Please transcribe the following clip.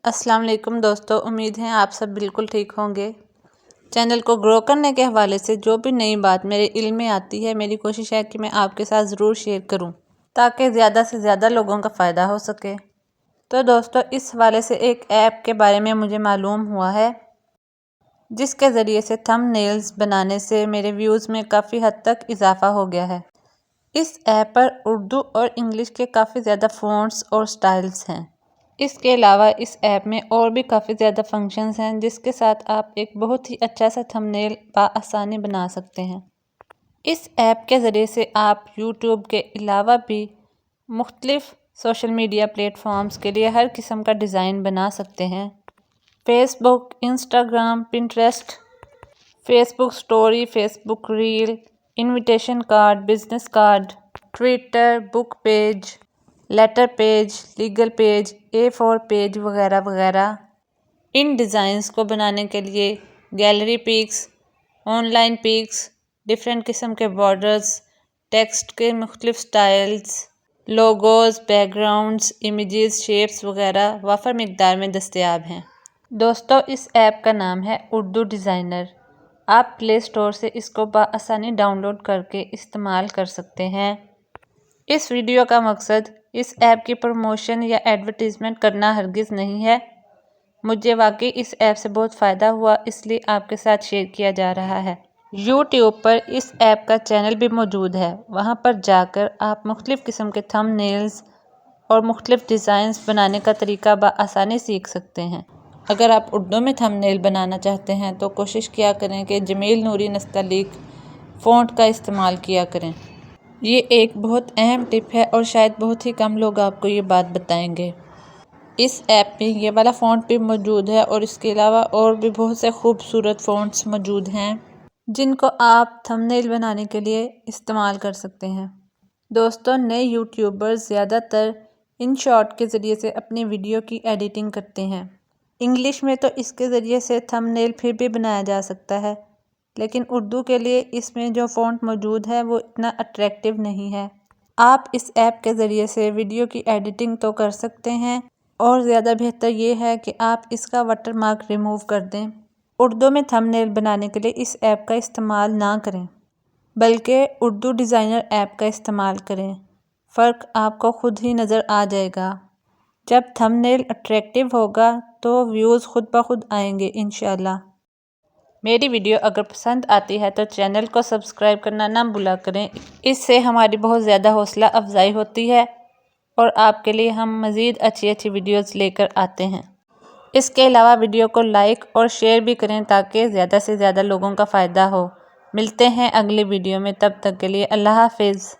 السلام علیکم دوستو، امید ہے آپ سب بالکل ٹھیک ہوں گے۔ چینل کو گرو کرنے کے حوالے سے جو بھی نئی بات میرے علم میں آتی ہے، میری کوشش ہے کہ میں آپ کے ساتھ ضرور شیئر کروں تاکہ زیادہ سے زیادہ لوگوں کا فائدہ ہو سکے۔ تو دوستو، اس حوالے سے ایک ایپ کے بارے میں مجھے معلوم ہوا ہے جس کے ذریعے سے تھم نیلز بنانے سے میرے ویوز میں کافی حد تک اضافہ ہو گیا ہے۔ اس ایپ پر اردو اور انگلش کے کافی زیادہ فونٹس اور سٹائلز ہیں۔ اس کے علاوہ اس ایپ میں اور بھی کافی زیادہ فنکشنز ہیں جس کے ساتھ آپ ایک بہت ہی اچھا سا تھم نیل بآسانی بنا سکتے ہیں۔ اس ایپ کے ذریعے سے آپ یوٹیوب کے علاوہ بھی مختلف سوشل میڈیا پلیٹ فارمز کے لیے ہر قسم کا ڈیزائن بنا سکتے ہیں۔ Facebook, Instagram, Pinterest, Facebook story, Facebook reel, invitation card, business card, Twitter, book page, letter page, legal page, A4 page وغیرہ وغیرہ۔ ان ڈیزائنز کو بنانے کے لیے gallery pics, online pics, different قسم کے بارڈرز، ٹیکسٹ کے مختلف styles, logos, background, images, shapes وغیرہ وافر مقدار میں دستیاب ہیں۔ دوستو، اس ایپ کا نام ہے اردو ڈیزائنر۔ آپ پلے اسٹور سے اس کو بآسانی ڈاؤن لوڈ کر کے استعمال کر سکتے ہیں۔ اس ویڈیو کا مقصد اس ایپ کی پروموشن یا ایڈورٹائزمنٹ کرنا ہرگز نہیں ہے۔ مجھے واقعی اس ایپ سے بہت فائدہ ہوا، اس لیے آپ کے ساتھ شیئر کیا جا رہا ہے۔ یوٹیوب پر اس ایپ کا چینل بھی موجود ہے، وہاں پر جا کر آپ مختلف قسم کے تھم نیلز اور مختلف ڈیزائنز بنانے کا طریقہ بآسانی سیکھ سکتے ہیں۔ اگر آپ اردو میں تھم نیل بنانا چاہتے ہیں تو کوشش کیا کریں کہ جمیل نوری نستعلیق فونٹ کا استعمال کیا کریں۔ یہ ایک بہت اہم ٹپ ہے اور شاید بہت ہی کم لوگ آپ کو یہ بات بتائیں گے۔ اس ایپ میں یہ والا فونٹ بھی موجود ہے اور اس کے علاوہ اور بھی بہت سے خوبصورت فونٹس موجود ہیں جن کو آپ تھم نیل بنانے کے لیے استعمال کر سکتے ہیں۔ دوستو، نئے یوٹیوبرز زیادہ تر ان شارٹ کے ذریعے سے اپنی ویڈیو کی ایڈیٹنگ کرتے ہیں۔ انگلش میں تو اس کے ذریعے سے تھم نیل پھر بھی بنایا جا سکتا ہے، لیکن اردو کے لیے اس میں جو فونٹ موجود ہے وہ اتنا اٹریکٹیو نہیں ہے۔ آپ اس ایپ کے ذریعے سے ویڈیو کی ایڈیٹنگ تو کر سکتے ہیں اور زیادہ بہتر یہ ہے کہ آپ اس کا واٹر مارک ریموو کر دیں۔ اردو میں تھم نیل بنانے کے لیے اس ایپ کا استعمال نہ کریں، بلکہ اردو ڈیزائنر ایپ کا استعمال کریں۔ فرق آپ کو خود ہی نظر آ جائے گا۔ جب تھم نیل اٹریکٹیو ہوگا تو ویوز خود بخود آئیں گے انشاءاللہ۔ میری ویڈیو اگر پسند آتی ہے تو چینل کو سبسکرائب کرنا نہ بھولا کریں، اس سے ہماری بہت زیادہ حوصلہ افزائی ہوتی ہے اور آپ کے لیے ہم مزید اچھی ویڈیوز لے کر آتے ہیں۔ اس کے علاوہ ویڈیو کو لائک اور شیئر بھی کریں تاکہ زیادہ سے زیادہ لوگوں کا فائدہ ہو۔ ملتے ہیں اگلی ویڈیو میں، تب تک کے لیے اللہ حافظ۔